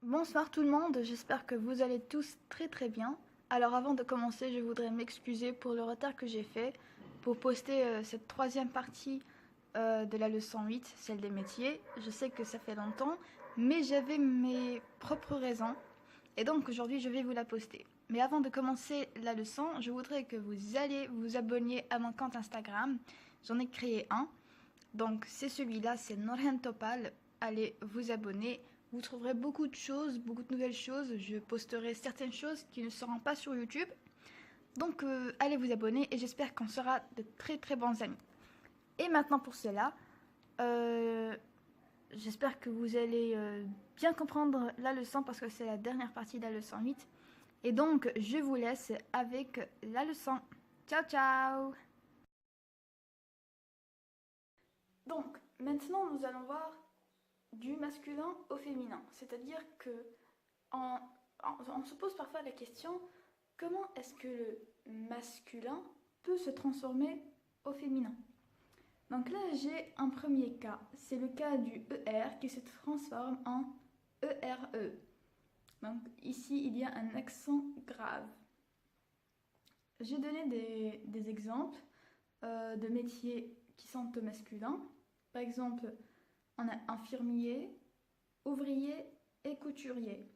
Bonsoir tout le monde, j'espère que vous allez tous très bien. Alors avant de commencer, je voudrais m'excuser pour le retard que j'ai fait pour poster cette troisième partie de la leçon 8, celle des métiers. Je sais que ça fait longtemps, mais j'avais mes propres raisons et donc aujourd'hui je vais vous la poster. Mais avant de commencer la leçon, je voudrais que vous alliez vous abonner à mon compte Instagram. J'en ai créé un, donc c'est celui-là, c'est Norhen Topal. Allez vous abonner. Vous trouverez beaucoup de choses, beaucoup de nouvelles choses. Je posterai certaines choses qui ne seront pas sur YouTube. Donc allez vous abonner et j'espère qu'on sera de très bons amis. Et maintenant pour cela, euh, j'espère que vous allez bien comprendre la leçon parce que c'est la dernière partie de la leçon 8. Et donc je vous laisse avec la leçon. Ciao ciao. Donc maintenant nous allons voir du masculin au féminin. C'est-à-dire que on se pose parfois la question, comment est-ce que le masculin peut se transformer au féminin? Donc là, j'ai un premier cas. C'est le cas du ER qui se transforme en ERE. Donc ici, il y a un accent grave. J'ai donné des exemples de métiers qui sont au masculin. Par exemple, on a infirmier, ouvrier et couturier.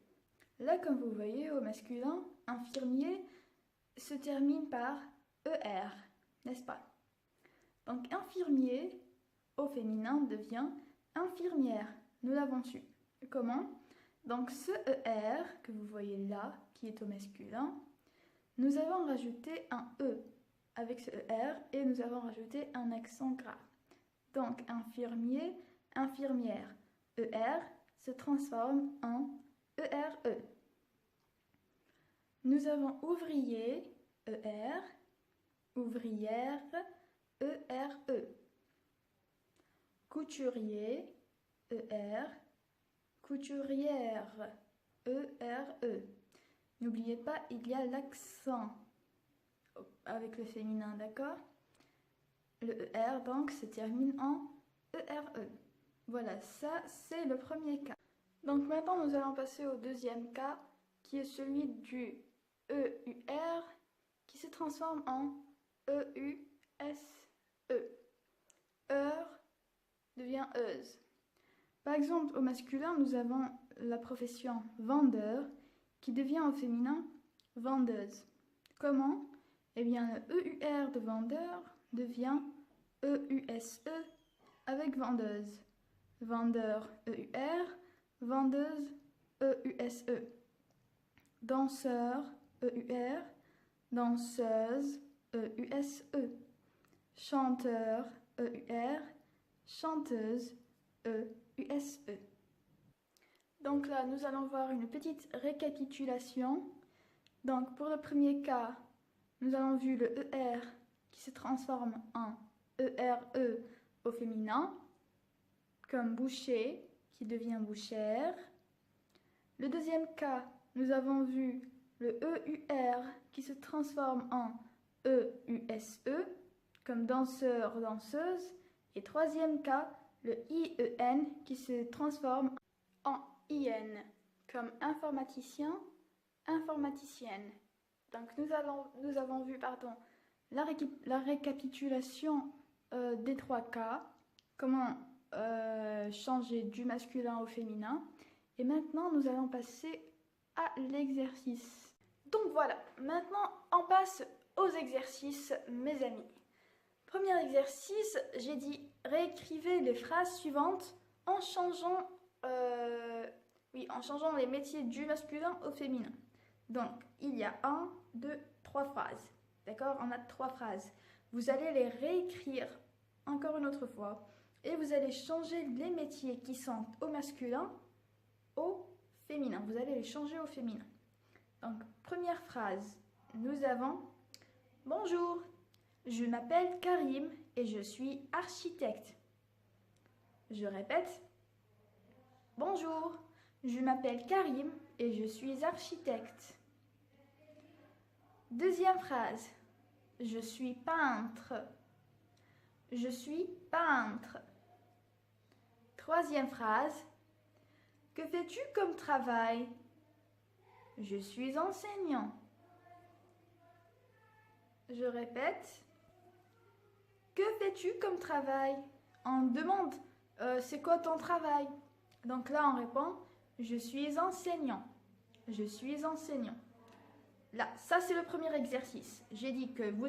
Là, comme vous voyez, au masculin, infirmier se termine par ER, n'est-ce pas? Donc infirmier, au féminin, devient infirmière. Nous l'avons su. Comment? Donc ce ER que vous voyez là, qui est au masculin, nous avons rajouté un E avec ce ER et nous avons rajouté un accent grave. Donc infirmier, infirmière, ER se transforme en ERE. Nous avons ouvrier, ER, ouvrière, ERE. Couturier, ER, couturière, ERE. N'oubliez pas, il y a l'accent avec le féminin, d'accord? Le ER donc se termine en ERE. Voilà, ça c'est le premier cas. Donc maintenant nous allons passer au deuxième cas qui est celui du EUR qui se transforme en EUSE. Heure devient euse. Par exemple, au masculin, nous avons la profession vendeur qui devient au féminin vendeuse. Comment? Eh bien, le EUR de vendeur devient EUSE avec vendeuse. Vendeur EUR, vendeuse EUSE. Danseur EUR, danseuse EUSE. Chanteur EUR, chanteuse EUSE. Donc là, nous allons voir une petite récapitulation. Donc pour le premier cas, nous avons vu le ER qui se transforme en ERE au féminin, comme boucher qui devient bouchère. Le deuxième cas, nous avons vu le EUR qui se transforme en EUSE, comme danseur, danseuse. Et troisième cas, le IEN qui se transforme en IN, comme informaticien, informaticienne. Donc nous avons vu la récapitulation des trois cas, comment changer du masculin au féminin. Et maintenant, nous allons passer à l'exercice. Donc voilà, maintenant on passe aux exercices, mes amis. Premier exercice, j'ai dit réécrivez les phrases suivantes en changeant, en changeant les métiers du masculin au féminin. Donc, il y a 1, 2, 3 phrases. D'accord? On a 3 phrases. Vous allez les réécrire encore une autre fois et vous allez changer les métiers qui sont au masculin au féminin. Vous allez les changer au féminin. Donc, première phrase, nous avons « Bonjour, je m'appelle Karim et je suis architecte. » Je répète « Bonjour, je m'appelle Karim et je suis architecte. » Deuxième phrase, « Je suis peintre. » Je suis peintre. Troisième phrase, Que fais-tu comme travail? Je suis enseignant. Je répète. Que fais-tu comme travail? On demande, c'est quoi ton travail? Donc là, on répond, je suis enseignant. Je suis enseignant. Là, ça c'est le premier exercice. J'ai dit que vous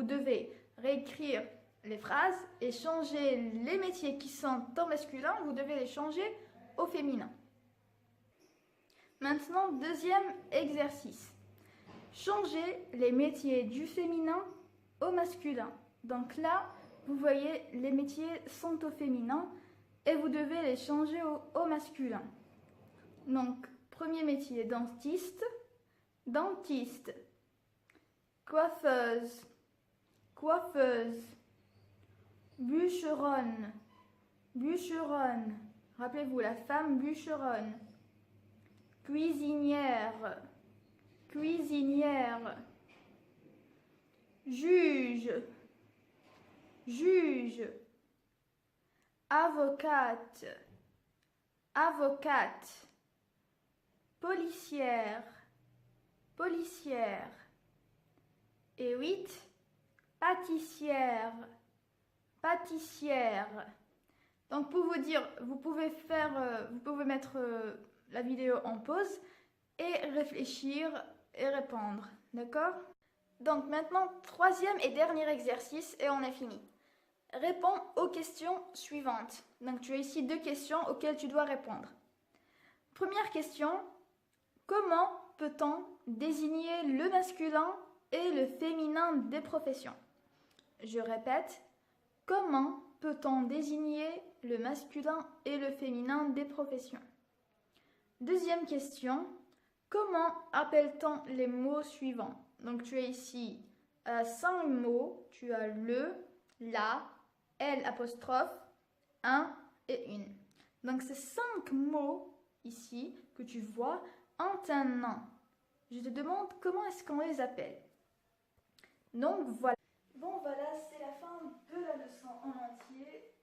devez réécrire les phrases et changer les métiers qui sont en masculin, vous devez les changer au féminin. Maintenant, deuxième exercice. Changer les métiers du féminin au masculin. Donc là, vous voyez, les métiers sont au féminin et vous devez les changer au masculin. Donc, premier métier, dentiste, dentiste, coiffeuse, coiffeuse, bûcheronne, bûcheronne. Rappelez-vous, la femme bûcheronne. Cuisinière, cuisinière. Juge, juge. Avocate, avocate. Policière, policière. Et 8, pâtissière, pâtissière. Donc pour vous dire, vous pouvez mettre la vidéo en pause et réfléchir et répondre, d'accord? Donc maintenant, troisième et dernier exercice et on a fini. Réponds aux questions suivantes. Donc tu as ici 2 questions auxquelles tu dois répondre. Première question, comment peut-on désigner le masculin et le féminin des professions? Je répète, comment peut-on désigner le masculin et le féminin des professions? Deuxième question, comment appelle-t-on les mots suivants? Donc tu as ici 5 mots, tu as le, la, L apostrophe, un et une. Donc ces 5 mots ici que tu vois ont un nom. Je te demande comment est-ce qu'on les appelle. Donc voilà. Bon voilà, c'est la fin de la leçon en entier.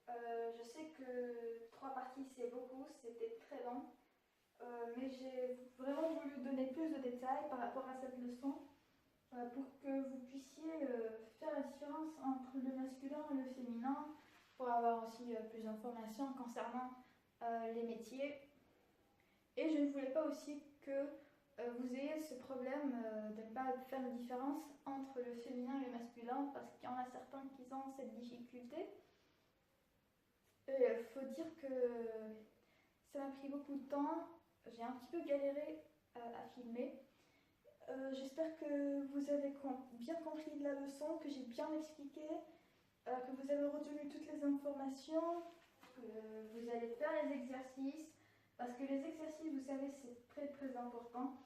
Je sais que 3 parties c'est beaucoup, c'était très long. Mais j'ai vraiment voulu donner plus de détails par rapport à cette leçon pour que vous puissiez faire la différence entre le masculin et le féminin, pour avoir aussi plus d'informations concernant les métiers. Et je ne voulais pas aussi que vous ayez ce problème de ne pas faire la différence entre le féminin et le masculin, parce qu'il y en a certains qui ont cette difficulté. Il faut dire que ça m'a pris beaucoup de temps, j'ai un petit peu galéré à filmer. J'espère que vous avez bien compris de la leçon, que j'ai bien expliqué, que vous avez retenu toutes les informations, que vous allez faire les exercices, parce que les exercices, vous savez, c'est très très important.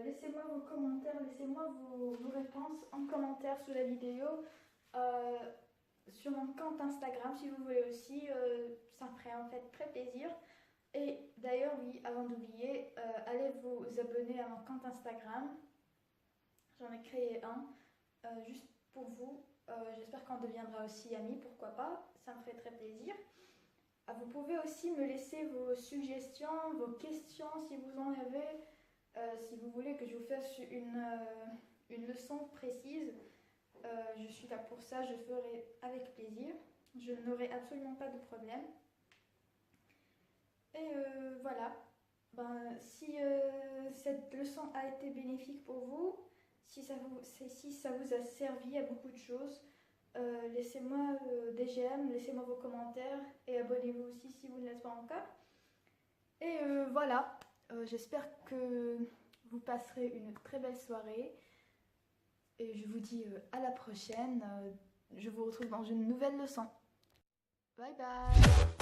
Laissez-moi vos commentaires, laissez-moi vos réponses en commentaire sous la vidéo, sur mon compte Instagram si vous voulez aussi, ça me ferait en fait très plaisir. Et d'ailleurs, oui, avant d'oublier, allez vous abonner à mon compte Instagram. J'en ai créé un, juste pour vous. J'espère qu'on deviendra aussi amis, pourquoi pas, ça me ferait très plaisir. Vous pouvez aussi me laisser vos suggestions, vos questions si vous en avez. Si vous voulez que je vous fasse une leçon précise, je suis là pour ça, je ferai avec plaisir. Je n'aurai absolument pas de problème. Et voilà, si cette leçon a été bénéfique pour vous, si ça vous a servi à beaucoup de choses, laissez-moi des j'aime, laissez-moi vos commentaires et abonnez-vous aussi si vous ne l'êtes pas encore. Et voilà, j'espère que vous passerez une très belle soirée et je vous dis à la prochaine. Je vous retrouve dans une nouvelle leçon. Bye bye.